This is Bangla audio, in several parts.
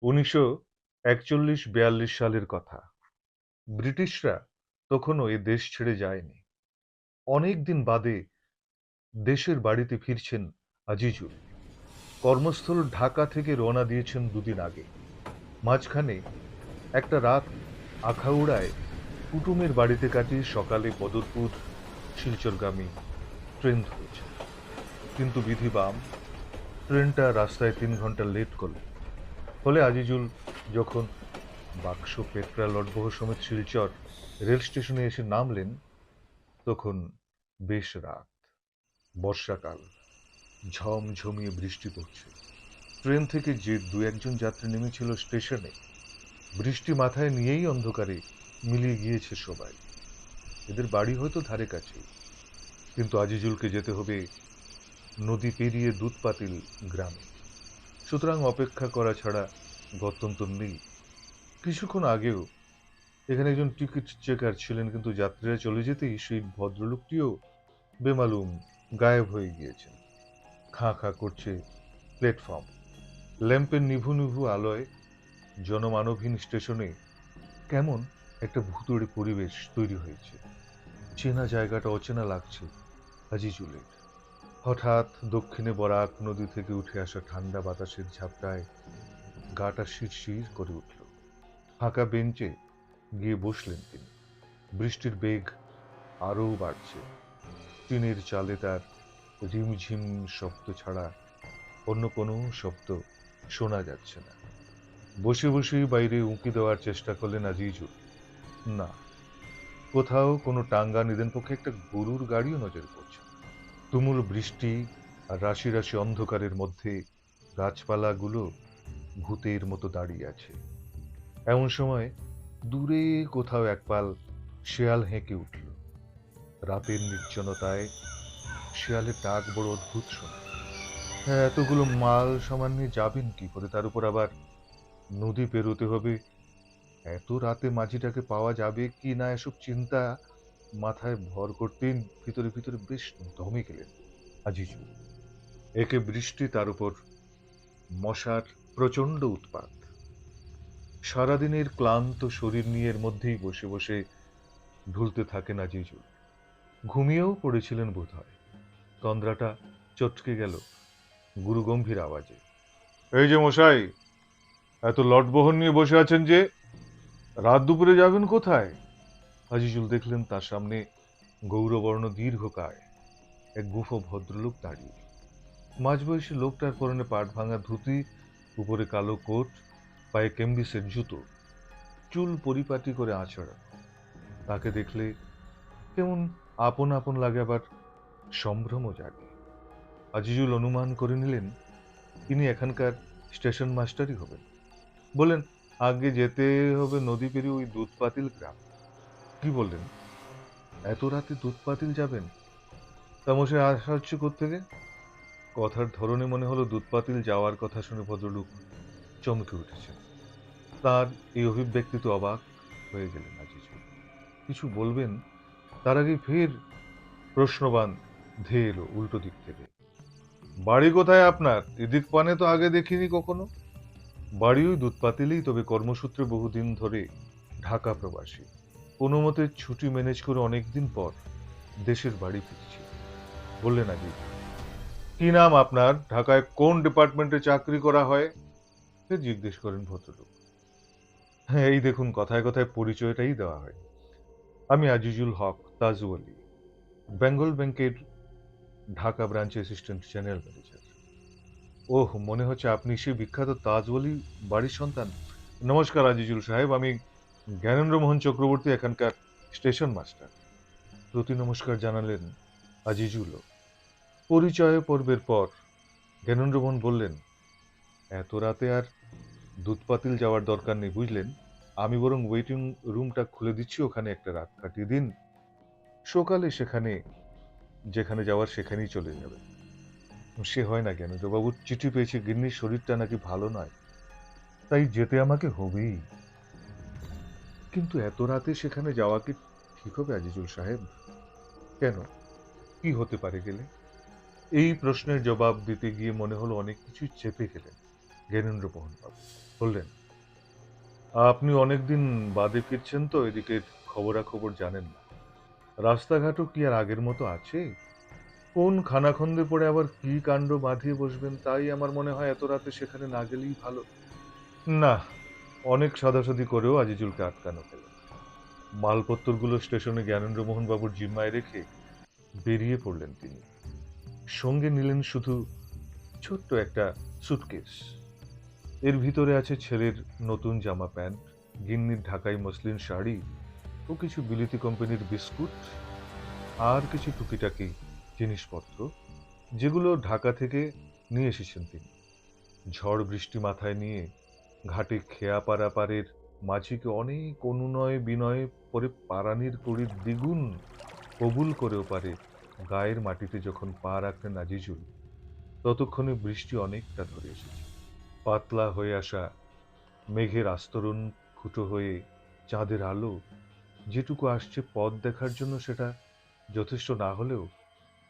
1941-42 সালের কথা। ব্রিটিশরা তখনও এ দেশ ছেড়ে যায়নি। অনেক দিন বাদে দেশের বাড়িতে ফিরছেন আজিজুল। কর্মস্থল ঢাকা থেকে রওনা দিয়েছেন দুদিন আগে। মাঝখানে একটা রাত আখাউড়ায় কুটুমের বাড়িতে কাটিয়ে সকালে বদরপুর শিলচরগামী ট্রেন ধরেছেন। কিন্তু বিধি বাম, ট্রেনটা রাস্তায় 3 ঘন্টা লেট করল। ফলে আজিজুল যখন বাক্স পেটরা লটবহ সমেত শিলচর রেল স্টেশনে এসে নামলেন, তখন বেশ রাত, বর্ষাকাল, ঝমঝমিয়ে বৃষ্টি পড়ছে। ট্রেন থেকে যে দু একজন যাত্রী নেমেছিল স্টেশনে, বৃষ্টি মাথায় নিয়েই অন্ধকারে মিলিয়ে গিয়েছে সবাই। এদের বাড়ি হয়তো ধারে কাছেই, কিন্তু আজিজুলকে যেতে হবে নদী পেরিয়ে দুধপাতিল গ্রামে। সুতরাং অপেক্ষা করা ছাড়া গত্যন্তর নেই। কিছুক্ষণ আগেও এখানে একজন টিকিট চেকার ছিলেন, কিন্তু যাত্রীরা চলে যেতেই সেই ভদ্রলোকটিও বেমালুম গায়েব হয়ে গিয়েছেন। খাঁ খাঁ করছে প্ল্যাটফর্ম। ল্যাম্পের নিভু নিভু আলোয় জনমানবহীন স্টেশনে কেমন একটা ভুতুড়ে পরিবেশ তৈরি হয়েছে। চেনা জায়গাটা অচেনা লাগছে আজিজুলের। হঠাৎ দক্ষিণে বরাক নদী থেকে উঠে আসা ঠান্ডা বাতাসের ঝাপটায় গাটা শিরশির করে উঠল। ফাঁকা বেঞ্চে গিয়ে বসলেন তিনি। বৃষ্টির বেগ আরও বাড়ছে। টিনের চালে তার রিমঝিম শব্দ ছাড়া অন্য কোনো শব্দ শোনা যাচ্ছে না। বসে বসেই বাইরে উঁকি দেওয়ার চেষ্টা করলেন আজিজুল। না, কোথাও কোনো টাঙ্গা নিদেনপক্ষে একটা গরুর গাড়িও নজরে পড়ছে না। তুমুল বৃষ্টি আর রাশি রাশি অন্ধকারের মধ্যে গাছপালাগুলো ভূতের মতো দাঁড়িয়ে আছে। এমন সময় দূরে কোথাও একপাল শেয়াল হেঁকে উঠল। রাতের নির্জনতায় শেয়ালের ডাক বড় অদ্ভুত শোনায়। হ্যাঁ, এতগুলো মাল সামান নিয়ে যাবেন কি করে? তার উপর আবার নদী পেরোতে হবে। এত রাতে মাঝিটাকে পাওয়া যাবে কি না এসব চিন্তা মাথায় ভর করতেন। ভিতরে ভিতরে বেশ দমে গেলেন আজিজুল। একে বৃষ্টি, তার উপর মশার প্রচন্ড উৎপাত। সারাদিনের ক্লান্ত শরীর নিয়ে এর মধ্যেই বসে বসে ঢুলতে থাকেন আজিজুল। ঘুমিয়েও পড়েছিলেন বোধ হয়। তন্দ্রাটা চটকে গেল গুরুগম্ভীর আওয়াজে। এই যে মশাই, এত লটবহন নিয়ে বসে আছেন যে, রাত দুপুরে যাবেন কোথায়? আজিজুল দেখলেন তার সামনে গৌরবর্ণ দীর্ঘকায় এক গুফো ভদ্রলোক দাঁড়িয়ে। মাঝবয়সী লোকটার পরনে পাট ভাঙা ধুতি, উপরে কালো কোট, পায়ে কেম্বিসের জুতো, চুল পরিপাটি করে আঁচড়ানো। তাকে দেখলে কেমন আপন আপন লাগে, আবার সম্ভ্রমও জাগে। আজিজুল অনুমান করে নিলেন তিনি এখানকার স্টেশন মাস্টারই হবেন। বললেন, আগে যেতে হবে নদী পেরিয়ে ওই দুধপাতিল গ্রাম। কি বললেন, এত রাতে দুধপাতিল যাবেন? তা মশাই আসা হচ্ছে কোত্থেকে? কথার ধরনে মনে হলো দুধপাতিল যাওয়ার কথা শুনে ভদ্রলোক চমকে উঠেছেন। তার এই অভিব্যক্তিতে অবাক হয়ে গেলেন আজিজুল। কিছু বলবেন তার আগে ফের প্রশ্নবাণ ধেয়ে এলো উল্টো দিক থেকে। বাড়ি কোথায় আপনার? এদিক পানে তো আগে দেখিনি কখনো। বাড়ি ওই দুধপাতিলেই, তবে কর্মসূত্রে বহুদিন ধরে ঢাকা প্রবাসী। কোনো মতে ছুটি ম্যানেজ করে অনেকদিন পর দেশের বাড়ি ফিরছি। বললেন আজিজুল। কি নাম আপনার? ঢাকায় কোন ডিপার্টমেন্টে চাকরি করা হয়? ফের জিজ্ঞেস করেন ভদ্রলোক। হ্যাঁ, এই দেখুন কথায় কথায় পরিচয়টাই দেওয়া হয়। আমি আজিজুল হক তাজওয়ালি, বেঙ্গল ব্যাংকের ঢাকা ব্রাঞ্চে অ্যাসিস্ট্যান্ট জেনারেল ম্যানেজার। ওহ, মনে হচ্ছে আপনি সেই বিখ্যাত তাজওয়ালি বাড়ির সন্তান। নমস্কার আজিজুল সাহেব, আমি জ্ঞানেন্দ্র মোহন চক্রবর্তী, এখানকার স্টেশন মাস্টার। প্রতি নমস্কার জানালেন আজিজুলও। পরিচয় পর্বের পর জ্ঞানেন্দ্র মোহন বললেন, এত রাতে আর দুধপাতিল যাওয়ার দরকার নেই বুঝলেন। আমি বরং ওয়েটিং রুমটা খুলে দিচ্ছি, ওখানে একটা রাত কাটিয়ে দিন। সকালে সেখানে যেখানে যাওয়ার সেখানেই চলে যাবে। সে হয় না জ্ঞানেন্দ্রবাবুর চিঠি পেয়েছে, গিন্নির শরীরটা নাকি ভালো নয়, তাই যেতে আমাকে হবেই। কিন্তু এত রাতে সেখানে যাওয়া কি ঠিক হবে আজিজুল সাহেব? কেন, কি হতে পারে গেলে? এই প্রশ্নের জবাব দিতে গিয়ে মনে হলো অনেক কিছুই চেপে গেলেন জ্ঞানেন্দ্র মোহন বাবু। বললেন, আপনি অনেকদিন বাদে ফিরছেন তো এদিকের খবরাখবর জানেন না। রাস্তাঘাটও কি আর আগের মতো আছে? কোন খানাখন্দে পড়ে আবার কি কাণ্ড বাঁধিয়ে বসবেন, তাই আমার মনে হয় এত রাতে সেখানে না গেলেই ভালো। না, অনেক সাধাসাধি করেও আজিজুলকে আটকানো গেল। মালপত্তরগুলো স্টেশনে জ্ঞানেন্দ্রমোহন বাবুর জিম্মায় রেখে বেরিয়ে পড়লেন তিনি। সঙ্গে নিলেন শুধু ছোট্ট একটা সুটকেস। এর ভিতরে আছে ছেলের নতুন জামা প্যান্ট, গিন্নির ঢাকাই মসলিন শাড়ি ও কিছু বিলিতি কোম্পানির বিস্কুট, আর কিছু টুকিটাকি জিনিসপত্র যেগুলো ঢাকা থেকে নিয়ে এসেছেন তিনি। ঝড় বৃষ্টি মাথায় নিয়ে ঘাটে খেয়া পারাপারের মাঝিকে অনেক অনুনয় বিনয় করে পারানির কড়ির দ্বিগুণ কবুল করেও পারে গায়ের মাটিতে যখন পা রাখলেন আজিজুল, ততক্ষণে বৃষ্টি অনেকটা ধরে এসেছে। পাতলা হয়ে আসা মেঘের আস্তরণ ফুটো হয়ে চাঁদের আলো যেটুকু আসছে পথ দেখার জন্য, সেটা যথেষ্ট না হলেও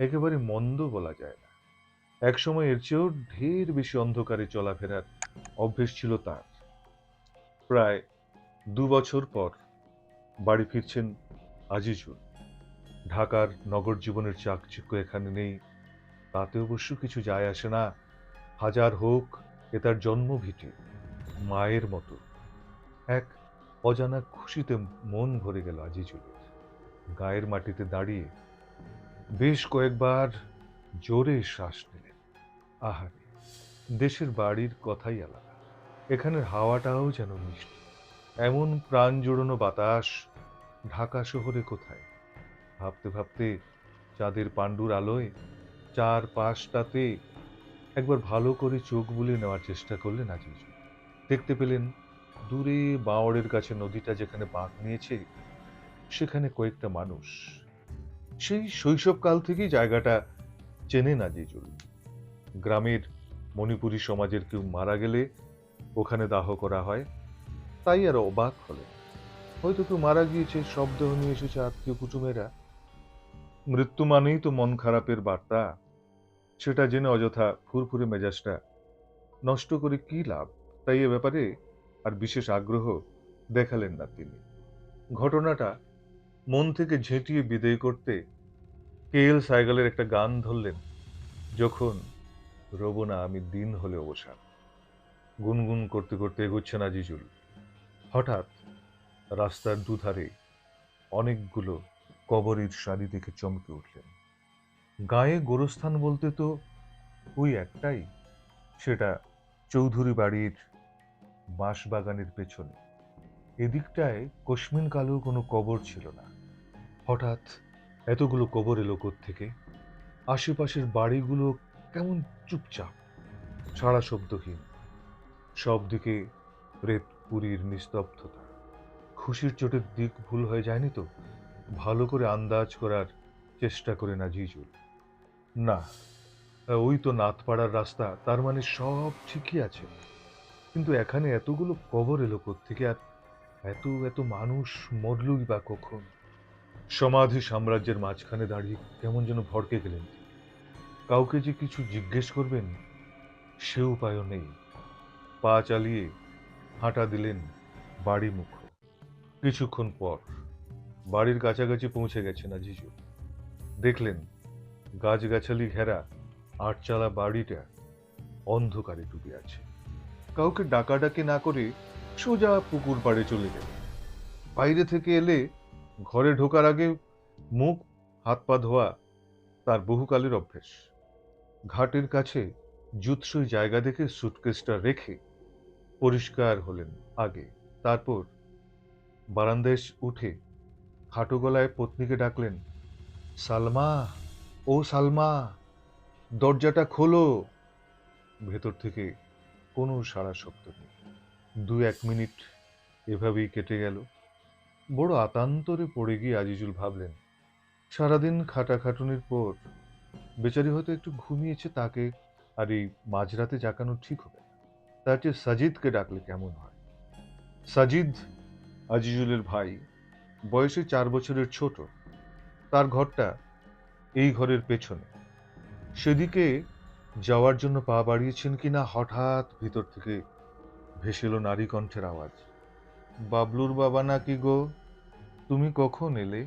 একেবারে মন্দ বলা যায় না। একসময় এর চেয়েও ঢের বেশি অন্ধকারে চলাফেরার অভ্যেস ছিল তার। প্রায় ২ বছর পর বাড়ি ফিরছেন আজিজুল। ঢাকার নগর জীবনের চাকচিক্য এখানে নেই, তাতে অবশ্য কিছু যায় আসে না। হাজার হোক এ তার জন্মভিটে, মায়ের মতো। এক অজানা খুশিতে মন ভরে গেল আজিজুলের। গায়ের মাটিতে দাঁড়িয়ে বেশ কয়েকবার জোরে শ্বাস নিলেন। আহারে, দেশের বাড়ির কথাই আলাদা। এখানের হাওয়াটাও যেন মিষ্টি। এমন প্রাণ জোড়ানো বাতাস ঢাকা শহরে কোথায়? ভাবতে ভাবতে চাঁদের পাণ্ডুর আলোয় চারপাশটাতে একবার ভালো করে চোখ বুলিয়ে নেওয়ার চেষ্টা করলেন আজিজুল। দেখতে পেলেন দূরে বাঁওড়ের কাছে নদীটা যেখানে বাঁক নিয়েছে, সেখানে কয়েকটা মানুষ। সেই শৈশবকাল থেকেই জায়গাটা চেনেন আজিজুল। গ্রামের মণিপুরী সমাজের কেউ মারা গেলে ওখানে দাহ করা হয়, তাই আর অবাক হলেন। হয়তো কেউ মারা গিয়েছে, শবদেহ নিয়ে এসেছে আত্মীয় কুটুমেরা। মৃত্যু মানেই তো মন খারাপের বার্তা। সেটা জেনে অযথা ফুরফুরে মেজাজটা নষ্ট করে কি লাভ? তাই এ ব্যাপারে আর বিশেষ আগ্রহ দেখালেন না তিনি। ঘটনাটা মন থেকে ঝেঁটিয়ে বিদেয় করতে কে.এল. সাইগালের একটা গান ধরলেন, যখন রব না আমি দিন হলে অবসান। গুনগুন করতে করতে এগোচ্ছেন আজিজুল। হঠাৎ রাস্তার দুধারে অনেকগুলো কবরের সারি দেখে চমকে উঠলেন। গায়ে গোরস্থান বলতে তো ওই একটাই, সেটা চৌধুরী বাড়ির বাঁশবাগানের পেছনে। এদিকটায় কস্মিন কালেও কোনো কবর ছিল না। হঠাৎ এতগুলো কবর এলো কোত্থেকে? আশেপাশের বাড়িগুলো কেমন চুপচাপ, সাড়া শব্দহীন। সব দিকে প্রেতপুরীর নিস্তব্ধতা। খুশির চোটে দিক ভুল হয়ে যায়নি তো? ভালো করে আন্দাজ করার চেষ্টা করে না জিজুল। না, ওই তো নাথপাড়ার রাস্তা, তার মানে সব ঠিকই আছে। কিন্তু এখানে এতগুলো কবর এলো কোত্থেকে? আর এত এত মানুষ মরলই বা কখন? সমাধি সাম্রাজ্যের মাঝখানে দাঁড়িয়ে কেমন যেন ভড়কে গেলেন তিনি। কাউকে যে কিছু জিজ্ঞেস করবেন সে উপায়ও নেই। পা চালিয়ে হাঁটা দিলেন বাড়ি মুখ। কিছুক্ষণ পর বাড়ির কাছাকাছি পৌঁছে গেছেন আজিজুল। দেখলেন গাছগাছালি ঘেরা আটচালা বাড়িটা অন্ধকারে ডুবে আছে। কাউকে ডাকাডাকি না করে সোজা পুকুর পাড়ে চলে গেল। বাইরে থেকে এলে ঘরে ঢোকার আগে মুখ হাত পা ধোয়া তার বহুকালের অভ্যেস। ঘাটের কাছে জুৎসই জায়গা দেখে সুটকেসটা রেখে পরিষ্কার হলেন আগে। তারপর বারান্দায় উঠে খাটো গলায় পত্নীকে ডাকলেন, সালমা, ও সালমা, দরজাটা খোলো। ভেতর থেকে কোনো সাড়া শব্দ নেই। ২-১ মিনিট এভাবেই কেটে গেল। বড় আতান্তরে পড়ে গিয়ে আজিজুল ভাবলেন, সারাদিন খাটাখাটুনির পর বেচারি হয়তো একটু ঘুমিয়েছে, তাকে আর এই মাঝরাতে জাগানো ঠিক হবে না। তার চেয়ে সাজিদকে ডাকলে কেমন হয়? সাজিদ আজিজুলের ভাই, বয়সে ৪ বছরের ছোট। তার ঘরটা এই ঘরের পেছনে। সেদিকে যাওয়ার জন্য পা বাড়িয়েছেন কিনা হঠাৎ ভিতর থেকে ভেসে এলো নারী কণ্ঠের আওয়াজ। বাবলুর বাবা নাকি গো? তুমি কখন এলে?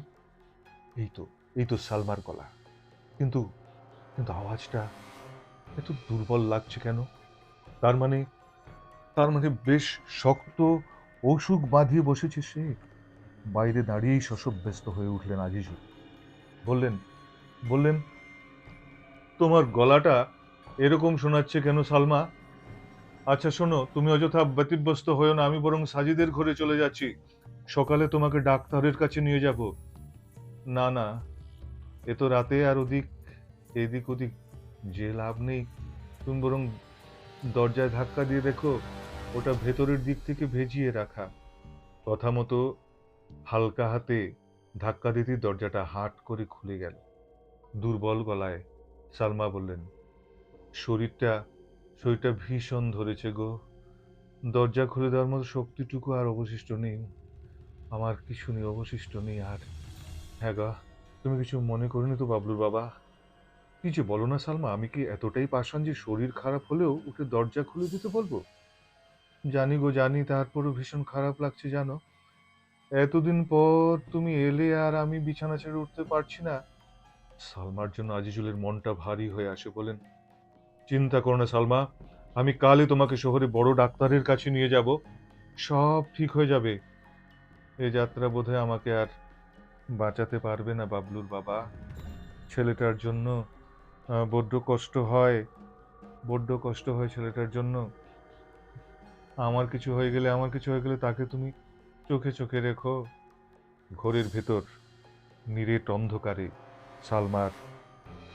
এই তো, এই তো সালমার গলা। কিন্তু কিন্তু আওয়াজটা এত দুর্বল লাগছে কেন? তার মানে তার মানে বেশ শক্ত অসুখ বাঁধিয়ে বসেছে সে। বাইরে দাঁড়িয়েই শশব্যস্ত হয়ে উঠলেন আজিজুল। বললেন বললেন তোমার গলাটা এরকম শোনাচ্ছে কেন সালমা? আচ্ছা শোনো, তুমি অযথা ব্যতিব্যস্ত হয়েও না, আমি বরং সাজিদের ঘরে চলে যাচ্ছি। সকালে তোমাকে ডাক্তারের কাছে নিয়ে যাব। না না, এ তো রাতে আর এদিক ওদিক যে লাভ নেই। তুমি বরং দরজায় ধাক্কা দিয়ে দেখো, ওটা ভেতরের দিক থেকে ভেজিয়ে রাখা। কথা মতো হালকা হাতে ধাক্কা দিতেই দরজাটা হাট করে খুলে গেল। দুর্বল গলায় সালমা বললেন, শরীরটা শরীরটা ভীষণ ধরেছে গো। দরজা খুলে দেওয়ার মতো শক্তিটুকু আর অবশিষ্ট নেই। আমার কিছু নেই, অবশিষ্ট নেই আর। হ্যাঁ গা, তুমি কিছু মনে করোনি তো বাবলুর বাবা? কি যে বলো না সালমা, আমি কি এতটাই পাষাণ যে শরীর খারাপ হলেও উঠে দরজা খুলে দিতে বলবো? জানি গো জানি, তারপরও ভীষণ খারাপ লাগছে জানো। এতদিন পর তুমি এলে আর আমি বিছানা ছেড়ে উঠতে পারছি না। সালমার জন্য আজিজুলের মনটা ভারী হয়ে আসে। বলেন, চিন্তা করো না সালমা, আমি কালই তোমাকে শহরে বড় ডাক্তারের কাছে নিয়ে যাব। সব ঠিক হয়ে যাবে। এ যাত্রা বোধহয় আমাকে আর বাঁচাতে পারবে না বাবলুর বাবা। ছেলেটার জন্য বড্ড কষ্ট হয়, বড্ড কষ্ট হয় ছেলেটার জন্য। আমার কিছু হয়ে গেলে তাকে তুমি চোখে চোখে রেখো। ঘরের ভেতর নিরেট অন্ধকারে সালমার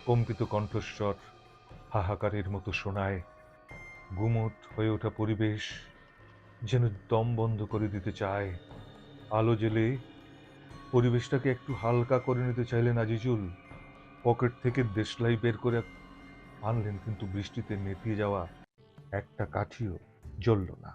কম্পিত কণ্ঠস্বর হাহাকারের মতো শোনায়। গুমোট হয়ে ওঠা পরিবেশ যেন দম বন্ধ করে দিতে চায়। আলো জ্বেলে পরিবেশটাকে একটু হালকা করে নিতে চাইলেন আজিজুল। পকেট থেকে দেশলাই বের করে আনলেন, কিন্তু বৃষ্টিতে নেতিয়ে যাওয়া একটা কাঠিও জ্বলল না।